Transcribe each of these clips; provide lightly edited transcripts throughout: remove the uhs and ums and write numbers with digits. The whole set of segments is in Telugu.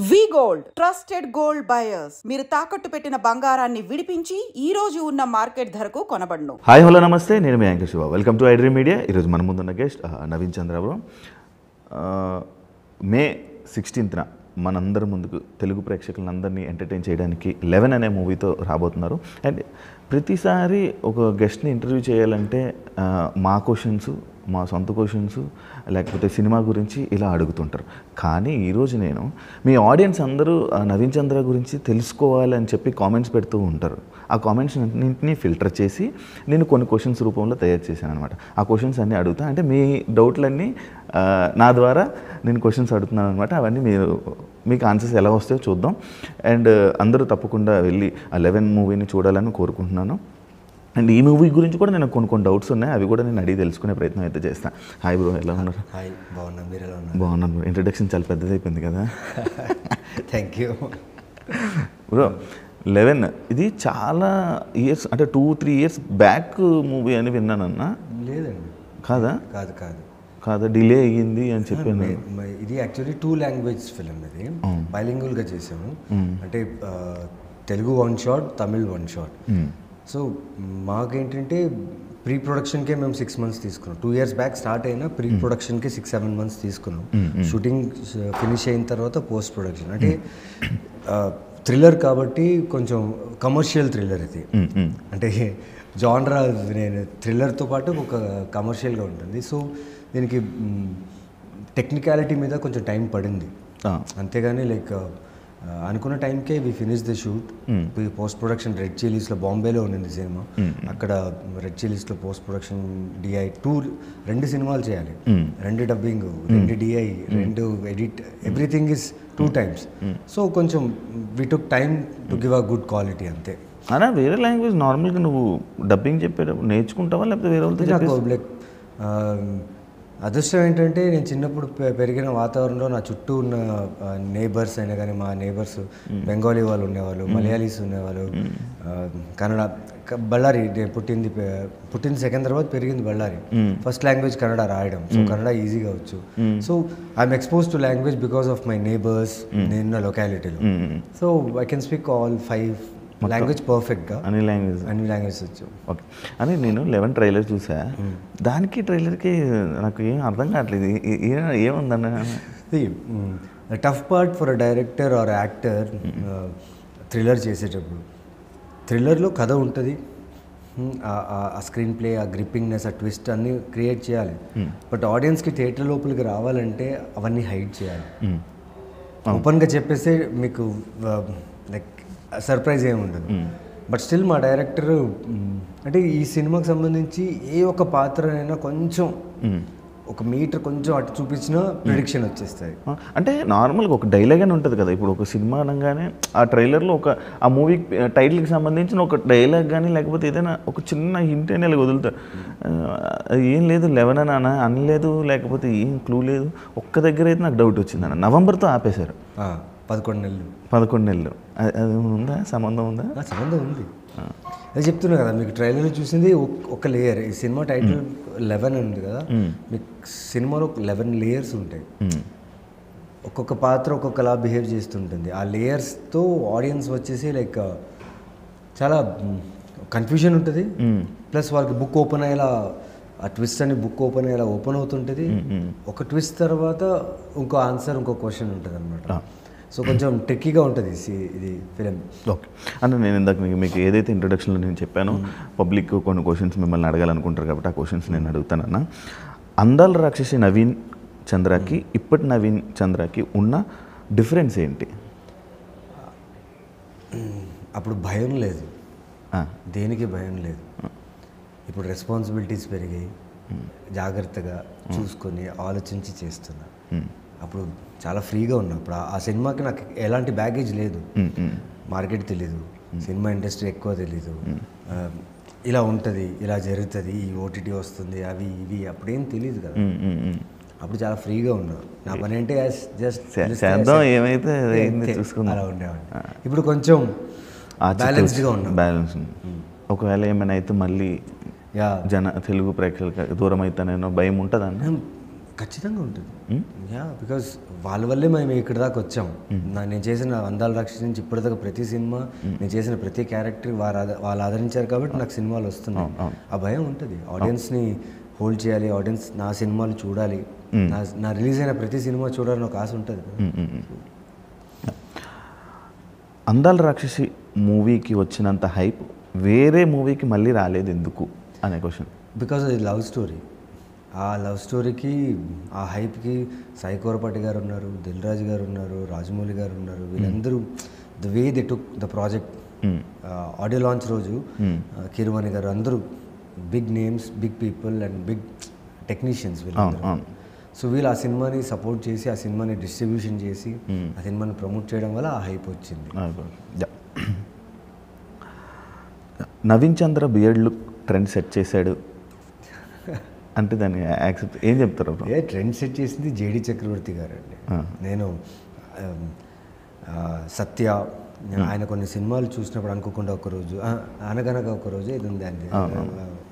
వి గోల్డ్ ట్రస్టెడ్ గోల్డ్ బయర్స్ మీరు తాకట్టు పెట్టిన బంగారాన్ని విడిపించి ఈ రోజు ఉన్న మార్కెట్ ధరకు కొనబడును. హాయ్ హలో నమస్తే, నేను మీ anchor Shiva. Welcome to iDream media. ఈరోజు మన ముందున్న గెస్ట్ నవీన్ చంద్ర. మే 16న మనందరి ముందుకు తెలుగు ప్రేక్షకులందరినీ ఎంటర్టైన్ చేయడానికి 11 అనే మూవీతో రాబోతున్నారు. అండ్ ప్రతిసారి ఒక గెస్ట్ని ఇంటర్వ్యూ చేయాలంటే మా క్వశ్చన్స్, మా సొంత క్వశ్చన్స్, లేకపోతే సినిమా గురించి ఇలా అడుగుతుంటారు. కానీ ఈరోజు నేను మీ ఆడియన్స్ అందరూ నవీన్ చంద్ర గురించి తెలుసుకోవాలని చెప్పి కామెంట్స్ పెడుతూ ఉంటారు. ఆ కామెంట్స్ అన్నింటినీ ఫిల్టర్ చేసి నేను కొన్ని క్వశ్చన్స్ రూపంలో తయారు చేశాను అనమాట. ఆ క్వశ్చన్స్ అన్నీ అడుగుతా, అంటే మీ డౌట్లన్నీ నా ద్వారా నేను క్వశ్చన్స్ అడుగుతున్నాను అనమాట. అవన్నీ మీకు ఆన్సర్స్ ఎలా వస్తాయో చూద్దాం. అండ్ అందరూ తప్పకుండా వెళ్ళి ఆ 11 మూవీని చూడాలని కోరుకుంటున్నాను. అండ్ ఈ మూవీ గురించి కూడా నేను కొన్ని డౌట్స్ ఉన్నాయి, అవి కూడా నేను అడిగి తెలుసుకునే ప్రయత్నం అయితే చేస్తాను. హాయ్ బ్రో, ఎలా ఉన్నారు? హాయ్, బాగున్నాను. మీరు ఎలా ఉన్నారు? బాగున్నాను బ్రో. ఇంట్రడక్షన్ చాలా పెద్దది అయిపోయింది కదా. Thank you bro. 11 ఇది చాలా ఇయర్స్, అంటే 2-3 ఇయర్స్ బ్యాక్ మూవీ అని విన్నానన్నా. లేదండి. కాదా? కాదు కాదు కాదా, డిలే అయ్యింది అని చెప్పాను. ఇది యాక్చువల్లీ 2 లాంగ్వేజ్ ఫిలిం. ఇది బైలింగువల్గా చేసాము. అంటే Telugu 1 shot, Tamil 1 shot. So మాకేంటంటే ప్రీ ప్రొడక్షన్కే మేము 6 months తీసుకున్నాం. 2 years బ్యాక్ స్టార్ట్ అయినా ప్రీ ప్రొడక్షన్కి 6-7 months తీసుకున్నాం. షూటింగ్ ఫినిష్ అయిన తర్వాత పోస్ట్ ప్రొడక్షన్. అంటే థ్రిల్లర్ కాబట్టి కొంచెం కమర్షియల్ థ్రిల్లర్ ఇది. అంటే జానరా నేను థ్రిల్లర్తో పాటు ఒక కమర్షియల్గా ఉంటుంది. సో దీనికి టెక్నికాలిటీ మీద కొంచెం టైం పడింది. అంతేగాని లైక్ అనుకున్న టైంకే we finish the shoot. Post production red చిల్లీస్లో, బాంబేలో ఉండింది సినిమా. అక్కడ రెడ్ చిల్లీస్లో పోస్ట్ ప్రొడక్షన్ డిఐ 2 సినిమాలు చేయాలి. 2 dubbing, 2 DI, 2 edit, everything is 2 times. So కొంచెం we took time to give a good quality అంతే. అలా వేరే లాంగ్వేజ్ నార్మల్గా నువ్వు డబ్బింగ్ చెప్పేటప్పుడు నేర్చుకుంటావా, లేకపోతే వేరే వాళ్ళతో? నాకు లైక్ అదృష్టం ఏంటంటే నేను చిన్నప్పుడు పెరిగిన వాతావరణంలో నా చుట్టూ ఉన్న నేబర్స్ అయినా కానీ, మా నేబర్స్ బెంగాలీ వాళ్ళు ఉండేవాళ్ళు, మలయాళీస్ ఉండేవాళ్ళు, కన్నడ. బళ్ళారి పుట్టింది సికింద్రాబాద్, పెరిగింది బళ్ళారి. ఫస్ట్ లాంగ్వేజ్ కన్నడ రాయడం. సో కన్నడ ఈజీగా వచ్చు. So I'm expose to language because of my neighbours నేను లొకాలిటీలో. So I can speak all 5 language పర్ఫెక్ట్గా. అన్ని లాంగ్వేజ్ వచ్చు. ఓకే. అని నేను 11 ట్రైలర్ చూసా. దానికి ట్రైలర్కి నాకు ఏం అర్థం కావట్లేదు, ఏముందన్న. The tough part for a director or actor thriller చేసేటప్పుడు, థ్రిల్లర్లో కథ ఉంటుంది, ఆ స్క్రీన్ ప్లే, ఆ గ్రిప్పింగ్నెస్, ఆ ట్విస్ట్ అన్నీ క్రియేట్ చేయాలి. బట్ ఆడియన్స్కి థియేటర్ లోపలికి రావాలంటే అవన్నీ హైడ్ చేయాలి. ఓపెన్గా చెప్పేస్తే మీకు లైక్ సర్ప్రైజ్ ఏమి ఉండదు. బట్ స్టిల్ మా డైరెక్టర్ అంటే ఈ సినిమాకి సంబంధించి ఏ ఒక్క పాత్రనైనా కొంచెం ఒక మీటర్ కొంచెం అటు చూపించినా ప్రిడిక్షన్ వచ్చేస్తాయి. అంటే నార్మల్గా ఒక డైలాగ్ అని ఉంటుంది కదా. ఇప్పుడు ఒక సినిమా అనగానే ఆ ట్రైలర్లో ఆ మూవీ టైటిల్కి సంబంధించిన ఒక డైలాగ్ కానీ, లేకపోతే ఏదైనా ఒక చిన్న హింట్ అని వదులుతారు. ఏం లేదు 11 అని అనలేదు, లేకపోతే ఏం క్లూ లేదు. ఒక్క దగ్గర అయితే నాకు డౌట్ వచ్చిందన్న, నవంబర్తో ఆపేశారు. 11 నెలలు. అది ఉందా, సంబంధం ఉందా? సంబంధం ఉంది. అది చెప్తున్నా కదా మీకు, ట్రైలర్ చూసింది ఒక లేయర్. ఈ సినిమా టైటిల్ 11 ఉంది కదా, మీకు సినిమాలో 11 లేయర్స్ ఉంటాయి. ఒక్కొక్క పాత్ర ఒక్కొక్కలా బిహేవ్ చేస్తుంటుంది. ఆ లేయర్స్తో ఆడియన్స్ వచ్చేసి లైక్ చాలా కన్ఫ్యూజన్ ఉంటుంది. ప్లస్ వాళ్ళకి బుక్ ఓపెన్ అయ్యేలా, ఆ ట్విస్ట్ అని బుక్ ఓపెన్ అయ్యేలా ఓపెన్ అవుతుంటుంది. ఒక ట్విస్ట్ తర్వాత ఇంకో ఆన్సర్, ఇంకో క్వశ్చన్ ఉంటుంది అనమాట. సో కొంచెం ట్రిక్కీగా ఉంటుంది ఇది ఫిలిం. ఓకే. అంటే నేను ఇందాక మీకు ఏదైతే ఇంట్రొడక్షన్లో నేను చెప్పానో, పబ్లిక్ కొన్ని క్వశ్చన్స్ మిమ్మల్ని అడగాలనుకుంటారు కాబట్టి ఆ క్వశ్చన్స్ నేను అడుగుతానన్న. అందాల రాక్షసి నవీన్ చంద్రకి ఇప్పటి నవీన్ చంద్రకి ఉన్న డిఫరెన్స్ ఏంటి? అప్పుడు భయం లేదు, దేనికి భయం లేదు. ఇప్పుడు రెస్పాన్సిబిలిటీస్ పెరిగాయి, జాగ్రత్తగా చూసుకొని ఆలోచించి చేస్తున్నా. అప్పుడు చాలా ఫ్రీగా ఉన్నా. అప్పుడు ఆ సినిమాకి నాకు ఎలాంటి బ్యాగేజ్ లేదు. మార్కెట్ తెలీదు, సినిమా ఇండస్ట్రీ ఎక్కువ తెలీదు, ఇలా ఉంటుంది, ఇలా జరుగుతుంది, ఈ ఓటీటీ వస్తుంది, అవి ఇవి అప్పుడేం తెలియదు కదా. అప్పుడు చాలా ఫ్రీగా ఉన్నా. నా పని అంటే జస్ట్ ఏమైతే అలా ఉండేవాడిని. ఇప్పుడు కొంచెం బ్యాలెన్స్డ్గా ఉన్నా. బ్యాలెన్స్. ఒకవేళ ఏమైనా అయితే మళ్ళీ తెలుగు ప్రేక్షకులకి దూరం అవుతానేనో భయం ఉంటుందండి. ఖచ్చితంగా ఉంటుంది. యా, బికాస్ వాళ్ళ వల్లే మేము ఇక్కడ దాకా వచ్చాం. నేను చేసిన అందాల రాక్షసి నుంచి ఇప్పటిదాకా ప్రతి సినిమా, నేను చేసిన ప్రతి క్యారెక్టర్ వాళ్ళు ఆదరించారు కాబట్టి నాకు సినిమాలు వస్తున్నాయి. ఆ భయం ఉంటుంది. ఆడియన్స్ని హోల్డ్ చేయాలి, ఆడియన్స్ నా సినిమాలు చూడాలి, నా రిలీజ్ అయిన ప్రతి సినిమా చూడాలని ఒక ఆశ ఉంటుంది. అందాల రాక్షసి మూవీకి వచ్చినంత హైప్ వేరే మూవీకి మళ్ళీ రాలేదు ఎందుకు అనే క్వశ్చన్. బికాజ్ అది లవ్ స్టోరీ. ఆ లవ్ స్టోరీకి, ఆ హైప్కి సాయి కోరపాటి గారు ఉన్నారు, దిల్ రాజు గారు ఉన్నారు, రాజమౌళి గారు ఉన్నారు. వీళ్ళందరూ the way they took the project. Audio launch రోజు కీరవాణి గారు, అందరూ big names, big people and big technicians వీళ్ళందరూ. సో వీళ్ళు ఆ సినిమాని సపోర్ట్ చేసి, ఆ సినిమాని డిస్ట్రిబ్యూషన్ చేసి, ఆ సినిమాని ప్రమోట్ చేయడం వల్ల ఆ హైప్ వచ్చింది. నవీన్ చంద్ర బియర్డ్ లుక్ ట్రెండ్ సెట్ చేశాడు అంటే దాన్ని యాక్సెప్ట్ ఏం చెప్తారు? ట్రెండ్ సెట్ చేసింది జేడి చక్రవర్తి గారు అండి. నేను సత్య, ఆయన కొన్ని సినిమాలు చూసినప్పుడు అనుకోకుండా ఒకరోజు, అనగనగా ఒకరోజు ఇది ఉంది అండి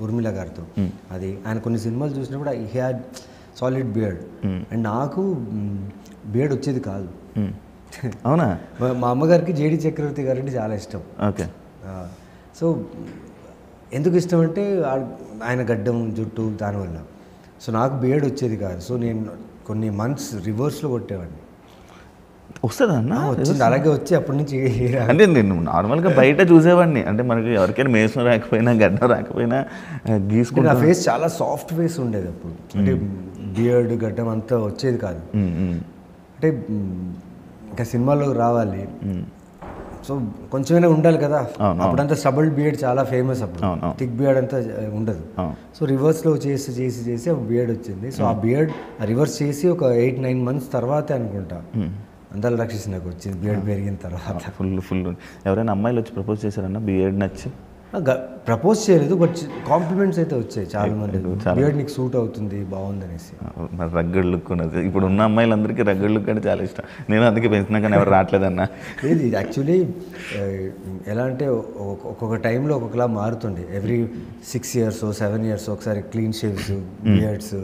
ఉర్మిళ గారితో, అది ఆయన కొన్ని సినిమాలు చూసినప్పుడు he had solid beard. And నాకు బియర్డ్ వచ్చేది కాదు. అవునా? మా అమ్మగారికి జేడి చక్రవర్తి గారు అంటే చాలా ఇష్టం. ఓకే. సో ఎందుకు ఇష్టం అంటే ఆయన గడ్డం, జుట్టు, దానివల్ల. సో నాకు బియర్డ్ వచ్చేది కాదు. సో నేను కొన్ని మంత్స్ రివర్స్లో కొట్టేవాడిని. వస్తుందా అన్న? వచ్చింది, అలాగే వచ్చి అప్పటి నుంచి. అంటే నేను నార్మల్గా బయట చూసేవాడిని, అంటే మనకి ఎవరికైనా మేసం రాకపోయినా గడ్డం రాకపోయినా గీసుకుంటే నా ఫేస్ చాలా సాఫ్ట్ ఫేస్ ఉండేది అప్పుడు. అంటే బియర్డ్, గడ్డం అంతా వచ్చేది కాదు. అంటే ఇంకా సినిమాలో రావాలి, సో కొంచెమైనా ఉండాలి కదా. అప్పుడంతా స్టబుల్ బియర్డ్ చాలా ఫేమస్. అప్పుడు థిక్ బియర్డ్ అంతా ఉండదు. సో రివర్స్లో చేసి చేసి చేసి ఆ బియర్డ్ వచ్చింది. సో ఆ బియర్డ్ రివర్స్ చేసి ఒక 8-9 months తర్వాతే అనుకుంటా అందాల రాక్షసి నాకు వచ్చింది, బియర్డ్ పెరిగిన తర్వాత. ఫుల్ ఎవరైనా అమ్మాయిలు వచ్చి ప్రపోజ్ చేశారన్నా బియర్డ్ నచ్చి? ప్రపోజ్ చేయలేదు, బట్ కాంప్లిమెంట్స్ అయితే వచ్చాయి చాలా మంది. బియర్డ్ నీకు సూట్ అవుతుంది, బాగుంది అనేసి. మరి రగ్గడ్ లుక్ ఉన్నది. ఇప్పుడు ఉన్న అమ్మాయిలందరికీ రగ్గడ్ లుక్ అంటే చాలా ఇష్టం. నేను అందుకే పెంచినా కానీ ఎవరు రావట్లేదన్నా. ఇది యాక్చువల్లీ ఎలా అంటే ఒక్కొక్క టైంలో ఒక్కొక్కలా మారుతుండే. ఎవ్రీ 6 years 7 years ఒకసారి క్లీన్ షేవ్స్, బియర్డ్స్,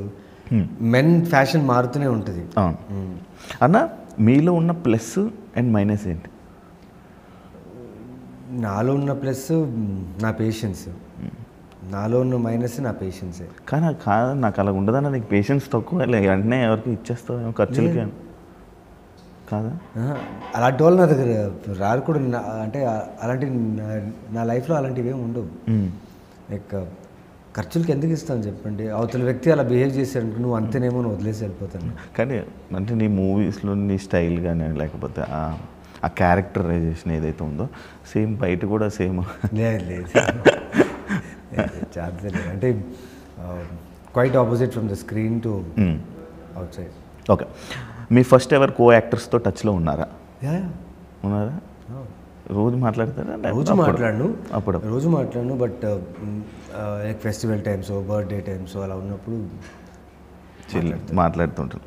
మెన్ ఫ్యాషన్ మారుతూనే ఉంటుంది. అన్న మీలో ఉన్న ప్లస్ అండ్ మైనస్ ఏంటి? నాలో ఉన్న ప్లస్ నా పేషెన్స్, నాలో ఉన్న మైనస్ నా పేషెన్సే. కానీ కాదు, నాకు అలా ఉండదన్న. నీకు పేషెన్స్ తక్కువ, వెంటనే ఎవరికి ఇచ్చేస్తావు ఖర్చులకి కాదా? అలాంటి వాళ్ళు నా దగ్గర రారు కూడా. అంటే అలాంటి నా లైఫ్లో అలాంటివి ఏమి ఉండవు. లైక్ ఖర్చులకి ఎందుకు ఇస్తాను చెప్పండి? అవతల వ్యక్తి అలా బిహేవ్ చేశాడు, నువ్వు అంతేనేమో వదిలేసి వెళ్ళిపోతాను. కానీ అంటే నీ మూవీస్లో నీ స్టైల్ కానీ లేకపోతే ఆ క్యారెక్టరైజేషన్ ఏదైతే ఉందో సేమ్ బయట కూడా సేమ్? లేదు ఛాన్స్ లేదు. అంటే quite opposite from the screen to outside. Okay. మీ ఫస్ట్ ఎవర్ కో యాక్టర్స్తో టచ్లో ఉన్నారా? ఉన్నారా? రోజు మాట్లాడతారా? రోజు మాట్లాడను, but like festival times, birthday times అలా ఉన్నప్పుడు మాట్లాడుతుంటాను.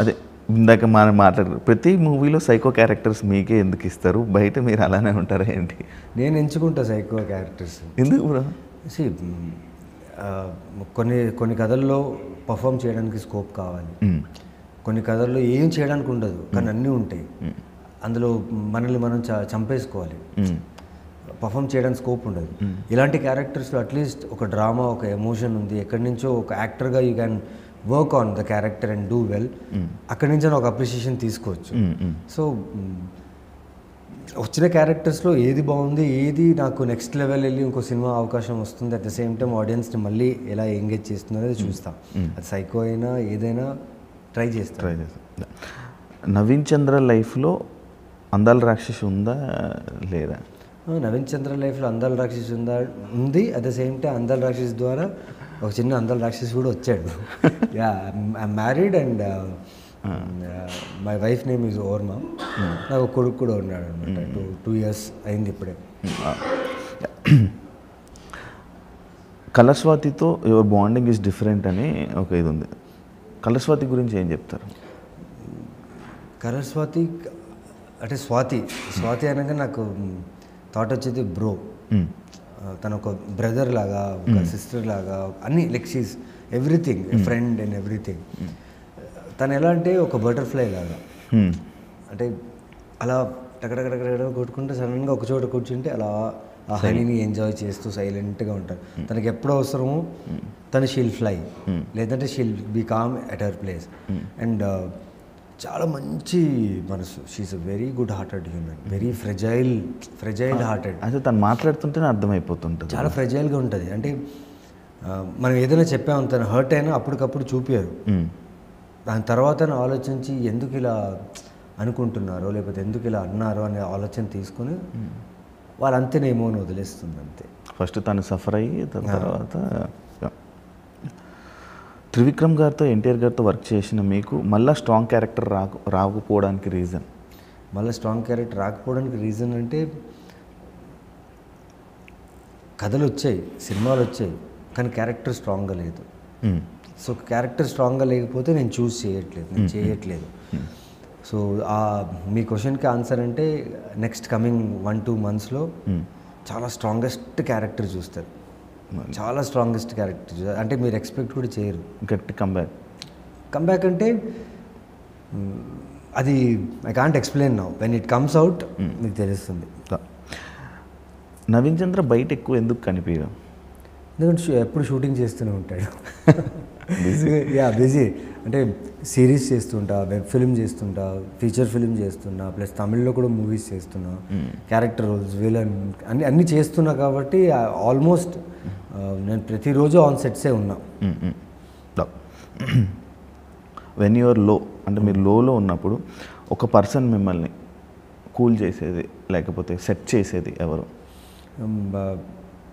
అదే ఇందాక మనం మాట్లాడారు, ప్రతి మూవీలో సైకో క్యారెక్టర్స్ మీకే ఎందుకు ఇస్తారు? బయట మీరు అలానే ఉంటారా ఏంటి? నేను ఎంచుకుంటా సైకో క్యారెక్టర్స్. ఎందుకు బ్రో? కొన్ని కథల్లో పర్ఫామ్ చేయడానికి స్కోప్ కావాలి, కొన్ని కథల్లో ఏం చేయడానికి ఉండదు కానీ అన్నీ ఉంటాయి. అందులో మనల్ని మనం చంపేసుకోవాలి, పర్ఫామ్ చేయడానికి స్కోప్ ఉండదు. ఇలాంటి క్యారెక్టర్స్లో అట్లీస్ట్ ఒక డ్రామా, ఒక ఎమోషన్ ఉంది, ఎక్కడి నుంచో ఒక యాక్టర్గా you can work on the character and do well. అక్కడి నుంచి ఒక అప్రిషియేషన్ తీసుకోవచ్చు. సో వచ్చిన క్యారెక్టర్స్లో ఏది బాగుంది, ఏది నాకు నెక్స్ట్ లెవెల్ వెళ్ళి ఇంకో సినిమా అవకాశం వస్తుంది, అట్ ద సేమ్ టైం ఆడియన్స్ని మళ్ళీ ఎలా ఎంగేజ్ చేస్తుందో అనేది చూస్తాం. అది సైకో అయినా ఏదైనా ట్రై చేస్తాం. నవీన్ చంద్ర లైఫ్లో అందాల రాక్షసి ఉందా లేదా? నవీన్ చంద్ర లైఫ్లో అందాల రాక్షసి ఉంది. అట్ ద సేమ్ టైం అందాల రాక్షసి ద్వారా ఒక చిన్న అందాల రాక్షసి కూడా వచ్చాడు. Yeah, I'm married and my wife name is Orma. నాకు ఒక కొడుకు కూడా ఉన్నాడు అనమాట. 2 years అయింది ఇప్పుడే. కలర్స్వాతితో యువర్ బాండింగ్ ఈజ్ డిఫరెంట్ అని ఒక ఇది ఉంది. కలర్స్వాతి గురించి ఏం చెప్తారు? కలర్స్వాతి అంటే స్వాతి అనగా నాకు థాట్ వచ్చేది బ్రో. తన ఒక బ్రదర్ లాగా, ఒక సిస్టర్ లాగా, అన్ని like she's everything, friend and everything. తను ఎలా అంటే ఒక బటర్ఫ్లై లాగా, అంటే అలా టకటకటకట కొట్టుకుంటే సడన్గా ఒక చోట కూర్చుంటే అలా ఆ హనీని ఎంజాయ్ చేస్తూ సైలెంట్గా ఉంటారు. తనకి ఎప్పుడు అవసరమో తను షీల్ ఫ్లై, లేదంటే she'll be calm at her place. And చాలా మంచి మనసు. She's a very good hearted human, very fragile hearted. అసలు తను మాట్లాడుతుంటేనే అర్థమైపోతుంటుంది, చాలా ఫ్రెజైల్గా ఉంటుంది. అంటే మనం ఏదైనా చెప్పాము, తను హర్ట్ అయినా అప్పటికప్పుడు చూపారు. దాని తర్వాత ఆలోచించి ఎందుకు ఇలా అనుకుంటున్నారో లేకపోతే ఎందుకు ఇలా అన్నారో అనే ఆలోచన తీసుకుని వాళ్ళు అంతేనేమో అని వదిలేస్తుంది అంతే. ఫస్ట్ తను సఫర్ అయ్యి తర్వాత త్రివిక్రమ్ గారితో, ఎన్టీఆర్ గారితో వర్క్ చేసిన మీకు మళ్ళీ స్ట్రాంగ్ క్యారెక్టర్ రాకపోవడానికి రీజన్? మళ్ళీ స్ట్రాంగ్ క్యారెక్టర్ రాకపోవడానికి రీజన్ అంటే కథలు వచ్చాయి, సినిమాలు వచ్చాయి, కానీ క్యారెక్టర్ స్ట్రాంగ్గా లేదు. సో క్యారెక్టర్ స్ట్రాంగ్గా లేకపోతే నేను చూస్ చేయట్లేదు. సో మీ క్వశ్చన్కి ఆన్సర్ అంటే నెక్స్ట్ కమింగ్ 1-2 monthsలో చాలా స్ట్రాంగెస్ట్ క్యారెక్టర్ చూస్తారు, చాలా స్ట్రాంగెస్ట్ క్యారెక్టర్ చూస్తారు. అంటే మీరు ఎక్స్పెక్ట్ కూడా చేయరు. గట్టి కంబ్యాక్ అంటే అది I can't explain now, when it comes out మీకు తెలుస్తుంది. నవీన్ చంద్ర బయట ఎక్కువ ఎందుకు కనిపించదు? ఎందుకంటే ఎప్పుడు షూటింగ్ చేస్తూనే ఉంటాడు. బిజీ. అంటే సిరీస్ చేస్తుంటా, వెబ్ ఫిల్మ్ చేస్తుంటా, ఫీచర్ ఫిల్మ్ చేస్తున్నా, ప్లస్ తమిళ్లో కూడా మూవీస్ చేస్తున్నా, క్యారెక్టర్ రోల్స్, విలన్ అన్నీ చేస్తున్నా. కాబట్టి ఆల్మోస్ట్ నేను ప్రతిరోజు ఆన్ సెట్సే ఉన్నా. వెన్ యూఆర్ లో, అంటే మీరు లోలో ఉన్నప్పుడు ఒక పర్సన్ మిమ్మల్ని కూల్ చేసేది లేకపోతే సెట్ చేసేది ఎవరు?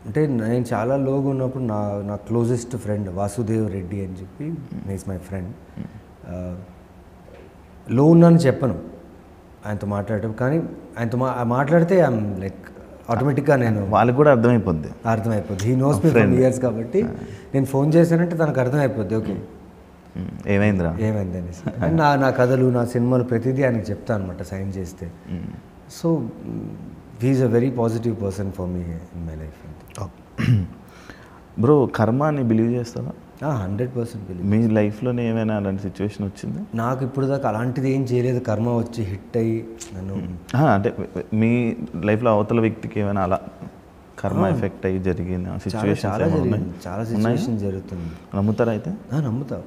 అంటే నేను చాలా లోగా ఉన్నప్పుడు నా క్లోజెస్ట్ ఫ్రెండ్ వాసుదేవ్ రెడ్డి అని చెప్పి, ఈజ్ మై ఫ్రెండ్. లో ఉన్నాను చెప్పను ఆయనతో మాట్లాడటం, కానీ ఆయనతో మాట్లాడితే ఐఎమ్ లైక్ ఆటోమేటిక్గా నేను వాళ్ళకి కూడా అర్థమైపోద్ది. He knows me from years కాబట్టి నేను ఫోన్ చేశానంటే తనకు అర్థమైపోద్ది, ఓకే ఏమైంది అనేసి. నా కథలు, నా సినిమాలు ప్రతిదీ ఆయనకు చెప్తాను అనమాట సైన్ చేస్తే. So he is a very positive person for me in my life. Bro, కర్మాని బిలీవ్ చేస్తావా? 100% బిలీవ్. మీ లైఫ్లోనే ఏమైనా అలాంటి సిచ్యువేషన్ వచ్చింది? నాకు ఇప్పుడు దాకా అలాంటిది ఏం చేయలేదు. కర్మ వచ్చి హిట్ అయ్యి నన్ను, అంటే మీ లైఫ్లో అవతల వ్యక్తికి ఏమైనా అలా కర్మ ఎఫెక్ట్ అయ్యి జరిగిన సిచ్యువేషన్? చాలా సిచ్యువేషన్ జరుగుతుంది. నమ్ముతారా అయితే? నమ్ముతా.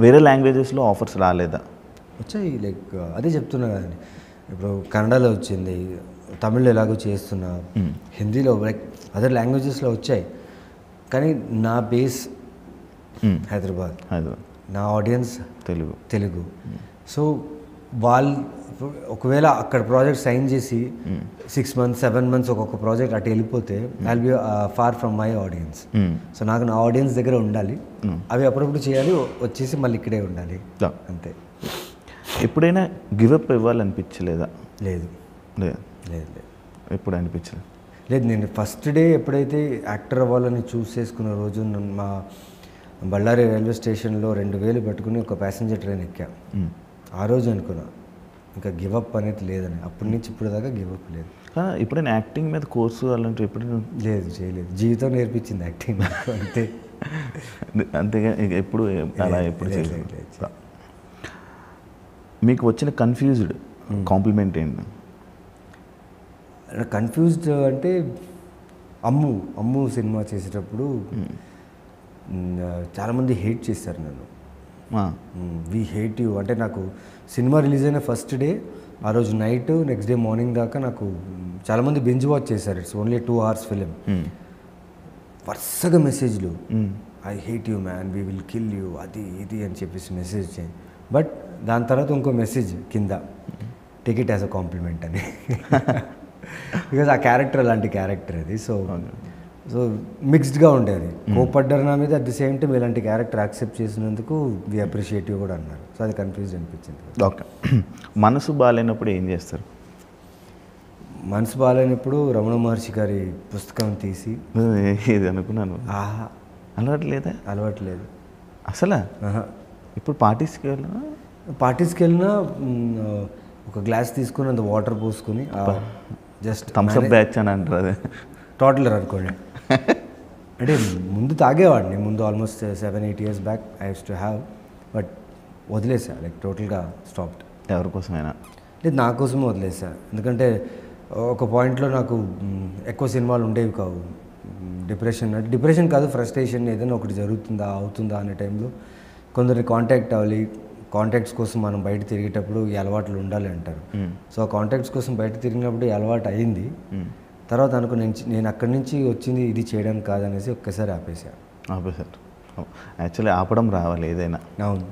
వేరే లాంగ్వేజెస్లో ఆఫర్స్ రాలేదా? వచ్చాయి. లైక్ అదే చెప్తున్నా కదండి, ఇప్పుడు కన్నడలో వచ్చింది, తమిళ్లో ఎలాగో చేస్తున్నా, హిందీలో, లైక్ అదర్ లాంగ్వేజెస్లో వచ్చాయి. కానీ నా బేస్ హైదరాబాద్, నా ఆడియన్స్ తెలుగు. సో వాళ్ళు ఒకవేళ అక్కడ ప్రాజెక్ట్ సైన్ చేసి 6 months 7 months ఒక్కొక్క ప్రాజెక్ట్ అటు వెళ్ళిపోతే I will be far from my audience. So నాకు నా ఆడియన్స్ దగ్గర ఉండాలి, అవి అప్పుడప్పుడు చేయాలి, వచ్చేసి మళ్ళీ ఇక్కడే ఉండాలి అంతే. ఎప్పుడైనా గివప్ ఇవ్వాలనిపించలేదా? లేదు. ఎప్పుడు అనిపించలేదు? లేదు. నేను ఫస్ట్ డే ఎప్పుడైతే యాక్టర్ అవ్వాలని చూస్ చేసుకున్న రోజు మా బళ్ళారి రైల్వే స్టేషన్లో 2000 పెట్టుకుని ఒక ప్యాసింజర్ ట్రైన్ ఎక్కా. ఆ రోజు అనుకున్నా ఇంకా గివప్ అనేది లేదని. అప్పటి నుంచి ఇప్పుడు దాకా గివప్ లేదు. ఎప్పుడైనా యాక్టింగ్ మీద కోర్సు అలాంటి ఎప్పుడైనా? లేదు, చేయలేదు. జీవితం నేర్పించింది యాక్టింగ్ అంతే. అంతేగా ఎప్పుడు అలా ఎప్పుడు చేయలేదు. మీకు వచ్చిన కన్ఫ్యూజ్డ్ కాంప్లిమెంట్ ఏంటి? కన్ఫ్యూజ్డ్ అంటే అమ్ము సినిమా చేసేటప్పుడు చాలామంది హేట్ చేశారు నన్ను. వీ హేట్ యూ అంటే, నాకు సినిమా రిలీజ్ అయిన ఫస్ట్ డే ఆ రోజు నైట్, నెక్స్ట్ డే మార్నింగ్ దాకా నాకు చాలామంది బింజ్ వాచ్ చేశారు. It's only 2 hours film. వరుసగా మెసేజ్లు, I hate you man, we will kill you, అది ఇది అని చెప్పేసి మెసేజ్ చేయండి. బట్ దాని తర్వాత ఇంకో మెసేజ్ కింద, take it as a compliment అని. బికాజ్ ఆ క్యారెక్టర్ అలాంటి క్యారెక్టర్ అది. సో మిక్స్డ్గా ఉండేది. కోపడ్డారు నా మీద, అట్ ది సేమ్ టైం ఇలాంటి క్యారెక్టర్ యాక్సెప్ట్ చేసినందుకు వి అప్రిషియేటివ్ కూడా అన్నారు. సో అది కన్ఫ్యూజ్ అనిపించింది. ఓకే. మనసు బాగాలేనప్పుడు ఏం చేస్తారు? మనసు బాగాలేనప్పుడు రమణ మహర్షి గారి పుస్తకం తీసి, ఇది అనుకున్నాను. అలవాట్లేదా? అలవాట్లేదు అసలు. ఇప్పుడు పార్టీస్కి వెళ్ళినా ఒక గ్లాస్ తీసుకుని అంత వాటర్ పోసుకొని జస్ట్ థమ్స్అప్ బ్యాచ్ అని అంటారు అదే. టోటలర్ అనుకోండి. అంటే ముందు తాగేవాడిని, ముందు almost 7-8 years back I used to have, but వదిలేసా, లైక్ టోటల్గా స్టాప్డ్. ఎవరికోసమైనా లేదు, నా కోసమే వదిలేసా. ఎందుకంటే ఒక పాయింట్లో నాకు ఎక్కువ సినిమాలు ఉండేవి కావు. డిప్రెషన్ కాదు, ఫ్రస్ట్రేషన్, ఏదైనా ఒకటి జరుగుతుందా అవుతుందా అనే టైంలో కొందరిని కాంటాక్ట్ అవ్వాలి. కాంటాక్ట్స్ కోసం మనం బయట తిరిగేటప్పుడు ఈ అలవాట్లు ఉండాలి అంటారు. సో ఆ కాంటాక్ట్స్ కోసం బయట తిరిగినప్పుడు ఈ అలవాటు అయింది. తర్వాత అనుకో నేను అక్కడి నుంచి వచ్చింది ఇది చేయడానికి కాదనేసి ఒక్కసారి ఆపేశారు. యాక్చువల్లీ ఆపడం రావాలి ఏదైనా. అవును,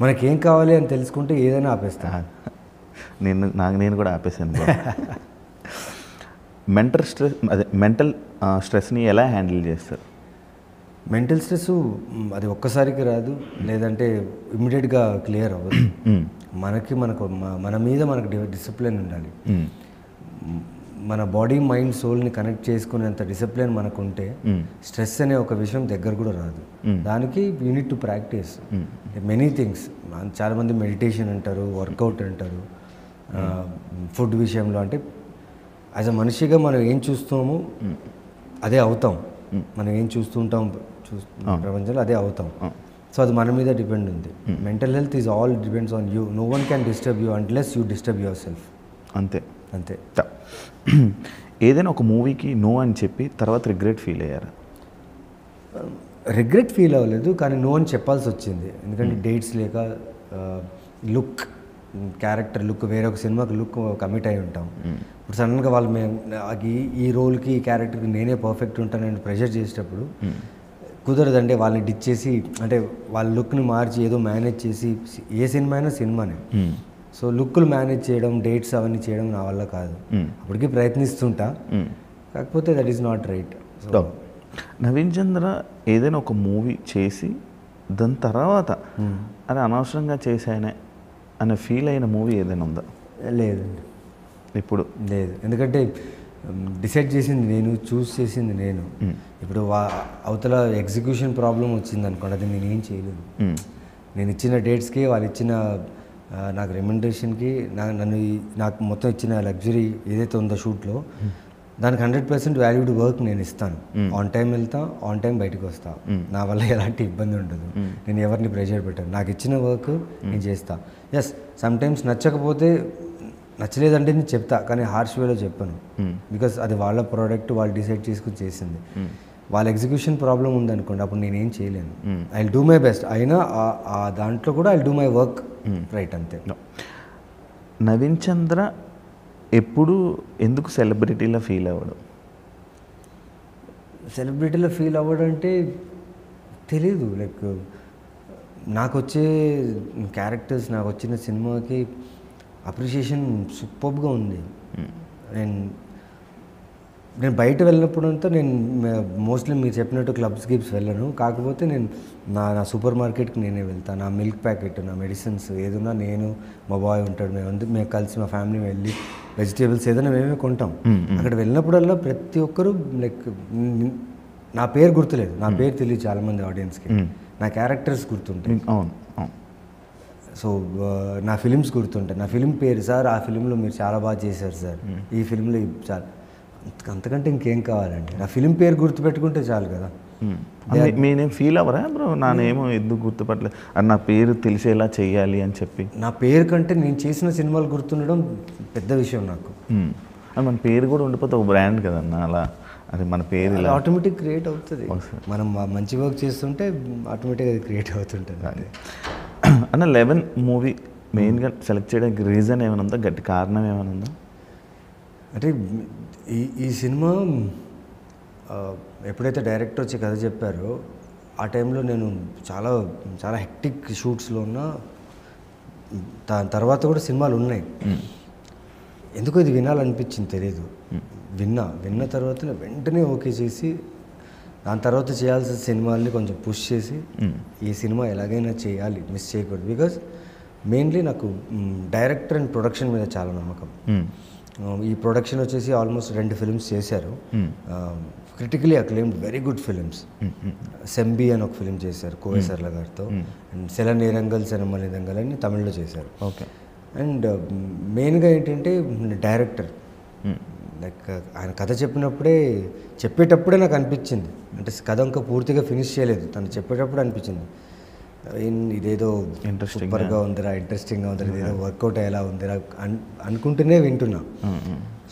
మనకేం కావాలి అని తెలుసుకుంటే ఏదైనా ఆపేస్తా. నేను కూడా ఆపేసాను. మెంటల్ స్ట్రెస్ని ఎలా హ్యాండిల్ చేస్తారు? మెంటల్ స్ట్రెస్ అది ఒక్కసారికి రాదు, లేదంటే ఇమ్మీడియట్గా క్లియర్ అవ్వదు. మన మీద మనకు డిసిప్లిన్ ఉండాలి. మన బాడీ మైండ్ సోల్ని కనెక్ట్ చేసుకునేంత డిసిప్లిన్ మనకు ఉంటే స్ట్రెస్ అనే ఒక విషయం దగ్గర కూడా రాదు. దానికి you need to practice many things. చాలామంది మెడిటేషన్ అంటారు, వర్కౌట్ అంటారు, ఫుడ్ విషయంలో. అంటే యాజ్ అ మనిషిగా మనం ఏం చూస్తామో అదే అవుతాం. మనం ఏం చూస్తుంటాం ప్రపంచంలో అదే అవుతాం. సో అది మన మీద డిపెండ్ ఉంది. Mental health is all depends on you. No one can disturb you unless you disturb yourself. అంతే. అంతే. ఏదైనా ఒక మూవీకి నో అని చెప్పి తర్వాత రిగ్రెట్ ఫీల్ అయ్యారా? రిగ్రెట్ ఫీల్ అవ్వలేదు, కానీ నో అని చెప్పాల్సి వచ్చింది. ఎందుకంటే డేట్స్ లేక, లుక్, క్యారెక్టర్ లుక్, వేరే ఒక సినిమాకి లుక్ కమిట్ అయి ఉంటాం. ఇప్పుడు సడన్గా వాళ్ళు ఈ రోల్కి, ఈ క్యారెక్టర్కి నేనే పర్ఫెక్ట్ ఉంటానని ప్రెషర్ చేసేటప్పుడు కుదరదంటే వాళ్ళని డిచ్ చేసి, అంటే వాళ్ళ లుక్ని మార్చి ఏదో మేనేజ్ చేసి, ఏ సినిమా అయినా సినిమానే. సో లుక్లు మేనేజ్ చేయడం, డేట్స్ అవన్నీ చేయడం నా వల్ల కాదు. అప్పటికి ప్రయత్నిస్తుంటా, కాకపోతే that is not right. So Naveen Chandra ఏదైనా ఒక మూవీ చేసి దాని తర్వాత అది అనవసరంగా చేశానే అనే ఫీల్ అయిన మూవీ ఏదైనా ఉందా? లేదండి, ఇప్పుడు లేదు. ఎందుకంటే డిసైడ్ చేసింది నేను, చూస్ చేసింది నేను. ఇప్పుడు అవతల ఎగ్జిక్యూషన్ ప్రాబ్లం వచ్చింది అనుకోండి, అది నేనేం చేయలేదు. నేను ఇచ్చిన డేట్స్కి, వాళ్ళు ఇచ్చిన నాకు రెమ్యునరేషన్కి, నాకు మొత్తం ఇచ్చిన లగ్జరీ ఏదైతే ఉందో షూట్లో, దానికి 100% వాల్యూడ్ వర్క్ నేను ఇస్తాను. ఆన్ టైం వెళ్తా, ఆన్ టైం బయటకు వస్తా. నా వల్ల ఎలాంటి ఇబ్బంది ఉండదు. నేను ఎవరిని ప్రెషర్ పెట్టాను. నాకు ఇచ్చిన వర్క్ నేను చేస్తా. ఎస్, సమ్టైమ్స్ నచ్చకపోతే నచ్చలేదంటే నేను చెప్తా, కానీ హార్ష్ వేలో చెప్పను. బికాస్ అది వాళ్ళ ప్రోడక్ట్, వాళ్ళు డిసైడ్ చేసుకుని చేసింది. వాళ్ళ ఎగ్జిక్యూషన్ ప్రాబ్లం ఉందనుకోండి, అప్పుడు నేనేం చేయలేను. I will do my best. అయినా ఆ దాంట్లో కూడా I will do my work right. అంతే. నవీన్ చంద్ర ఎప్పుడు ఎందుకు సెలబ్రిటీలో ఫీల్ అవ్వడం? సెలబ్రిటీలో ఫీల్ అవ్వడం అంటే తెలీదు. లైక్ నాకు వచ్చే క్యారెక్టర్స్, నాకు వచ్చిన సినిమాకి అప్రిషియేషన్ సూపర్గా ఉంది. నేను బయట వెళ్ళినప్పుడు అంతా నేను మోస్ట్లీ మీరు చెప్పినట్టు క్లబ్స్ గిబ్స్ వెళ్ళను. కాకపోతే నేను నా సూపర్ మార్కెట్కి నేనే వెళ్తాను. నా మిల్క్ ప్యాకెట్, నా మెడిసిన్స్ ఏదన్నా నేను, మా బాయ్ ఉంటాడు, మేము కలిసి మా ఫ్యామిలీ వెళ్ళి వెజిటేబుల్స్ ఏదైనా మేమే కొంటాం. అక్కడ వెళ్ళినప్పుడల్లా ప్రతి ఒక్కరూ లైక్ నా పేరు గుర్తులేదు, నా పేరు తెలియదు చాలామంది ఆడియన్స్కి, నా క్యారెక్టర్స్ గుర్తుంటాయి. సో నా ఫిలిమ్స్ గుర్తుంటాయి. నా ఫిలిం పేరు, సార్ ఆ ఫిలింలో మీరు చాలా బాగా చేశారు సార్, ఈ ఫిలింలో చాలా, అంతకంటే ఇంకేం కావాలండి. నా ఫిలిం పేరు గుర్తుపెట్టుకుంటే చాలు కదా. నేనేం ఫీల్ అవ్వరా బ్రో, నానేమో ఎందుకు గుర్తుపట్టలేదు అని, నా పేరు తెలిసేలా చెయ్యాలి అని చెప్పి? నా పేరు కంటే నేను చేసిన సినిమాలు గుర్తుండడం పెద్ద విషయం నాకు. మన పేరు కూడా ఉండిపోతే ఒక బ్రాండ్ కదన్న, అలా అది మన పేరు ఇలా ఆటోమేటిక్ క్రియేట్ అవుతుంది. మనం మంచి వర్క్ చేస్తుంటే ఆటోమేటిక్గా అది క్రియేట్ అవుతుంటుంది. అన్న 11 మూవీ మెయిన్గా సెలెక్ట్ చేయడానికి రీజన్ ఏమైనా ఉందా, గట్టి కారణం ఏమైనా ఉందా? అంటే ఈ సినిమా ఎప్పుడైతే డైరెక్టర్ వచ్చి కథ చెప్పారో ఆ టైంలో నేను చాలా చాలా హెక్టిక్ షూట్స్లో ఉన్నా. దాని తర్వాత కూడా సినిమాలు ఉన్నాయి. ఎందుకో ఇది వినాలనిపించింది, తెలీదు. విన్న తర్వాత వెంటనే ఓకే చేసి, దాని తర్వాత చేయాల్సిన సినిమాల్ని కొంచెం పుష్ చేసి ఈ సినిమా ఎలాగైనా చేయాలి, మిస్ చేయకూడదు. బికాజ్ మెయిన్లీ నాకు డైరెక్టర్ అండ్ ప్రొడక్షన్ మీద చాలా నమ్మకం. ఈ ప్రొడక్షన్ వచ్చేసి ఆల్మోస్ట్ 2 ఫిల్మ్స్ చేశారు, critically acclaimed very good films. Sembi అని ఒక ఫిలిం చేశారు కోవేసర్ల గారితో, అండ్ సెల నేరంగల్ సెనమలిదంగల్ అని తమిళ్లో చేశారు. ఓకే. అండ్ మెయిన్గా ఏంటంటే డైరెక్టర్ లైక్ ఆయన కథ చెప్పేటప్పుడే నాకు అనిపించింది, అంటే కథ ఇంకా పూర్తిగా ఫినిష్ చేయలేదు, తను చెప్పేటప్పుడు అనిపించింది ఇదేదో సూపర్గా ఉందిరా, ఇంట్రెస్టింగ్గా ఉందిరా, ఇదేదో వర్కౌట్ అయ్యేలా ఉందిరా అనుకుంటూనే వింటున్నా.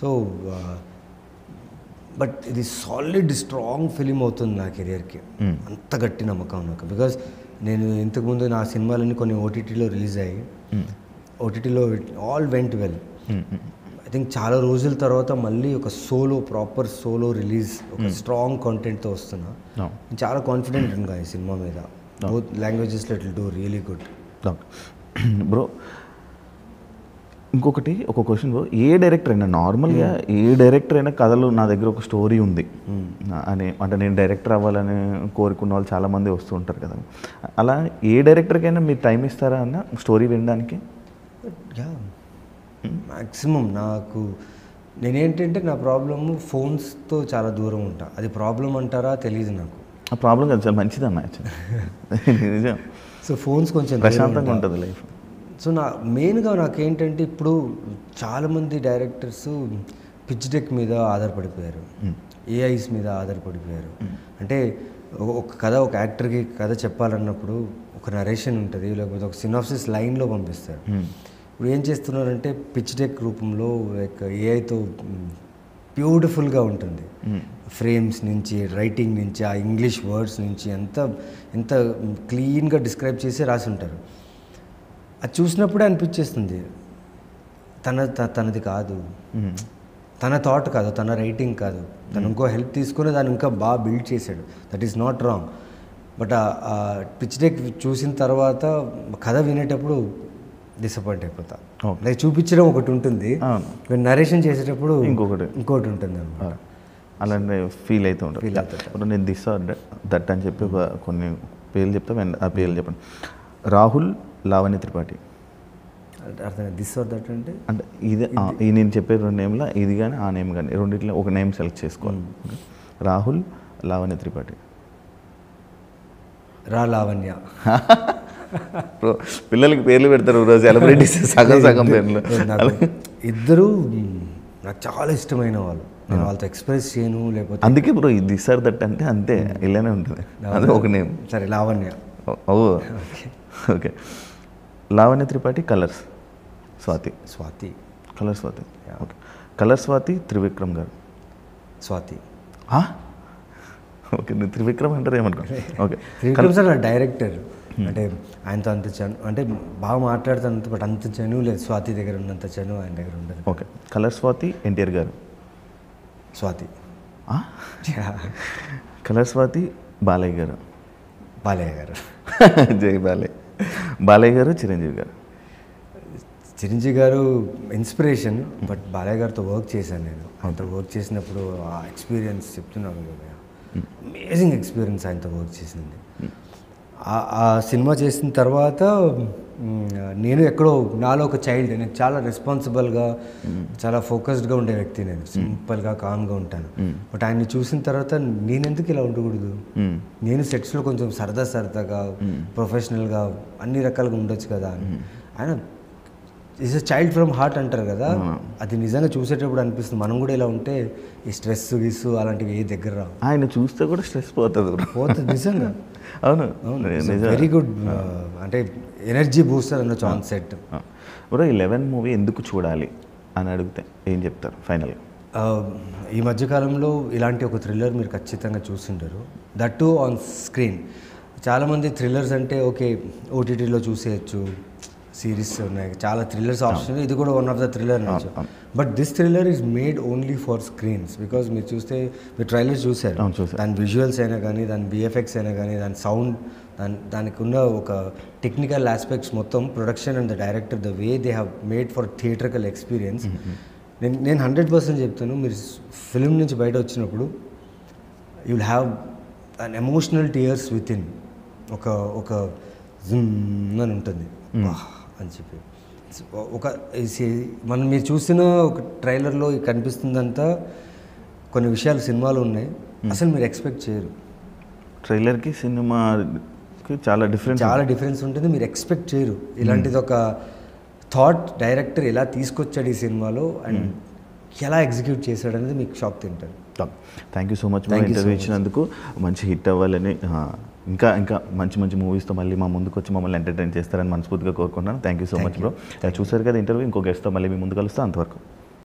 సో బట్ ఇది సాలిడ్ స్ట్రాంగ్ ఫిలిం అవుతుంది నా కెరియర్కి, అంత గట్టి నమ్మకం నాకు. బికాజ్ నేను ఇంతకుముందు నా సినిమాలన్నీ కొన్ని ఓటీటీలో రిలీజ్ అయ్యి, ఓటీటీలో all went well. I think చాలా రోజుల తర్వాత మళ్ళీ ఒక ప్రాపర్ సోలో రిలీజ్, ఒక స్ట్రాంగ్ కంటెంట్తో వస్తున్నా. నేను చాలా కాన్ఫిడెంట్ ఇంకా ఈ సినిమా మీద. బోత్ లాంగ్వేజెస్లో it will do really good. Bro ఇంకొకటి ఒక క్వశ్చన్ బ్రో, ఏ డైరెక్టర్ అయినా నార్మల్గా ఏ డైరెక్టర్ అయినా కథలో నా దగ్గర ఒక స్టోరీ ఉంది అని, అంటే నేను డైరెక్టర్ అవ్వాలని కోరుకున్న వాళ్ళు చాలామంది వస్తూ ఉంటారు కదా, అలా ఏ డైరెక్టర్కైనా మీరు టైం ఇస్తారా అన్న స్టోరీ వినడానికి? మ్యాక్సిమం నేనేంటంటే నా ప్రాబ్లము ఫోన్స్తో చాలా దూరం ఉంటా. అది ప్రాబ్లం అంటారా తెలియదు నాకు. ఆ ప్రాబ్లం కాదు సార్, మంచిదన్న నిజం. సో ఫోన్స్ కొంచెం ప్రశాంతంగా ఉంటుంది లైఫ్. సో మెయిన్గా నాకేంటంటే ఇప్పుడు చాలామంది డైరెక్టర్స్ పిచ్ డెక్ మీద ఆధారపడిపోయారు, ఏఐస్ మీద ఆధారపడిపోయారు. అంటే ఒక యాక్టర్కి కథ చెప్పాలన్నప్పుడు ఒక నరేషన్ ఉంటుంది, లేకపోతే ఒక సినాప్సిస్ లైన్లో పంపిస్తారు. ఇప్పుడు ఏం చేస్తున్నారంటే పిచ్ డెక్ రూపంలో లైక్ ఏఐతో బ్యూటిఫుల్గా ఉంటుంది, ఫ్రేమ్స్ నుంచి, రైటింగ్ నుంచి, ఆ ఇంగ్లీష్ వర్డ్స్ నుంచి ఎంత క్లీన్గా డిస్క్రైబ్ చేసి రాసి ఉంటారు. అది చూసినప్పుడే అనిపించేస్తుంది తనది కాదు, తన థాట్ కాదు, తన రైటింగ్ కాదు, తను ఇంకో హెల్ప్ తీసుకుని దాన్ని ఇంకా బాగా బిల్డ్ చేశాడు. That is not wrong. But ఆ పిచ్ డెక్ చూసిన తర్వాత కథ వినేటప్పుడు డిసప్పాయింట్ అయిపోతా. లైక్ చూపించడం ఒకటి ఉంటుంది, నరేషన్ చేసేటప్పుడు ఇంకోటి ఉంటుంది అన్నమాట. అలాంటి ఫీల్ అవుతూ ఉంటుంది. నేను దిస్ ఆర్ దట్ అని చెప్పి కొన్ని పేర్లు చెప్తా, ఆ పేర్లు చెప్పండి. రాహుల్, లావణ్య త్రిపాఠి. అర్థం దిస్ ఆర్ దట్ అంటే ఇది నేను చెప్పే 2 నేమ్లో ఇది కానీ ఆ నేమ్ కానీ రెండిట్లో ఒక నేమ్ సెలెక్ట్ చేసుకోవాలి. రాహుల్, లావణ్య త్రిపాఠి. లావణ్య. పిల్లలకి పేర్లు పెడతారు సెలబ్రిటీస్ సగం పేర్లు. ఇద్దరు నాకు చాలా ఇష్టమైన వాళ్ళు, నేను వాళ్ళతో ఎక్స్ప్రెస్ చేయను, లేకపోతే అందుకే బ్రో ఇది దిస్ ఆర్ దట్ అంటే అంతే ఇలానే ఉంటుంది. అదే ఒక నేమ్. సరే Lavanya. Okay. Lavanya Tripathi. Colours Swathi. Colour Swathi. Okay. Colour Swathi, Trivikram గారు. స్వాతి. ఓకే, నేను త్రివిక్రమ్ అంటారు ఏమనుకో. ఓకే. త్రివిక్రమ్ సార్ నా డైరెక్టర్, అంటే ఆయనతో అంత అంటే బాగా మాట్లాడుతాను, బట్ అంత చనువు లేదు. స్వాతి దగ్గర ఉన్నంత చనువు ఆయన దగ్గర ఉండదు. ఓకే. కలర్ స్వాతి, ఎన్టీఆర్ గారు. స్వాతి. కలర్ స్వాతి, బాలయ్య గారు. జై బాలయ్య గారు. చిరంజీవి గారు. చిరంజీవి గారు ఇన్స్పిరేషన్, బట్ బాలయ్య గారితో వర్క్ చేశాను నేను. ఆయనతో వర్క్ చేసినప్పుడు ఆ ఎక్స్పీరియన్స్ చెప్తున్నాను కదా, అమేజింగ్ ఎక్స్పీరియన్స్ ఆయనతో వర్క్ చేసింది. ఆ సినిమా చేసిన తర్వాత నేను ఎక్కడో నాలో ఒక చైల్డ్, నేను చాలా రెస్పాన్సిబుల్గా, చాలా ఫోకస్డ్గా ఉండే వ్యక్తి, నేను సింపుల్గా కామ్గా ఉంటాను. బట్ ఆయన్ని చూసిన తర్వాత నేనెందుకు ఇలా ఉండకూడదు, నేను సెట్స్లో కొంచెం సరదాగా ప్రొఫెషనల్గా అన్ని రకాలుగా ఉండొచ్చు కదా అని. ఆయన is a child from heart అంటారు కదా, అది నిజంగా చూసేటప్పుడు అనిపిస్తుంది మనం కూడా ఇలా ఉంటే ఈ స్ట్రెస్ గిస్సు అలాంటివి ఏ దగ్గర రావు. ఆయన చూస్తే కూడా స్ట్రెస్ పోతుంది నిజంగా. అవును, వెరీ గుడ్. అంటే ఎనర్జీ బూస్టర్ అనొచ్చు ఆన్ సెట్. బ్రో 11 మూవీ ఎందుకు చూడాలి అని అడిగితే ఏం చెప్తారు ఫైనల్గా? ఈ మధ్యకాలంలో ఇలాంటి ఒక థ్రిల్లర్ మీరు ఖచ్చితంగా చూస్తుంటారు, దట్ టు ఆన్ స్క్రీన్. చాలామంది థ్రిల్లర్స్ అంటే ఓకే ఓటీటీలో చూసేయచ్చు, సిరీస్ ఉన్నాయి, చాలా థ్రిల్లర్స్ ఆప్షన్, ఇది కూడా వన్ ఆఫ్ ద థ్రిల్లర్ నుంచి. But this thriller is made only for screens. Because మీరు చూస్తే మీరు ట్రైలర్స్ చూసారు, దాని విజువల్స్ అయినా కానీ, దాని విఎఫ్ఎక్స్ అయినా కానీ, దాని సౌండ్, దానికి ఉన్న ఒక టెక్నికల్ ఆస్పెక్ట్స్ మొత్తం, production and the director, the way they have made for theatrical experience. నేను 100% చెప్తాను, మీరు ఫిల్మ్ నుంచి బయట వచ్చినప్పుడు you will have an emotional tears with in. ఒక జిమ్ అని ఉంటుంది అని చెప్పి మీరు చూసిన ఒక ట్రైలర్లో కనిపిస్తుందంతా కొన్ని విషయాలు సినిమాలో ఉన్నాయి, అసలు మీరు ఎక్స్పెక్ట్ చేయరు. ట్రైలర్కి సినిమాకి చాలా డిఫరెన్స్ ఉంటుంది, మీరు ఎక్స్పెక్ట్ చేయరు. ఇలాంటిది ఒక థాట్ డైరెక్టర్ ఎలా తీసుకొచ్చాడు ఈ సినిమాలో, అండ్ ఎలా ఎగ్జిక్యూట్ చేశాడు అనేది మీకు షాక్ తింటారు. Thank you so much bro, interview ఇచ్చినందుకు. మంచి హిట్ అవ్వాలని, ఇంకా ఇంకా మంచి మంచి మూవీస్తో మళ్ళీ మా ముందుకు వచ్చి మమ్మల్ని ఎంటర్టైన్ చేస్తారని మనస్ఫూర్తిగా కోరుకుంటున్నాను. Thank you so much bro. చూసారు కదా ఇంటర్వ్యూ, ఇంకో గెస్ట్తో మళ్ళీ మీ ముందు కలుస్తాను. అంతవరకు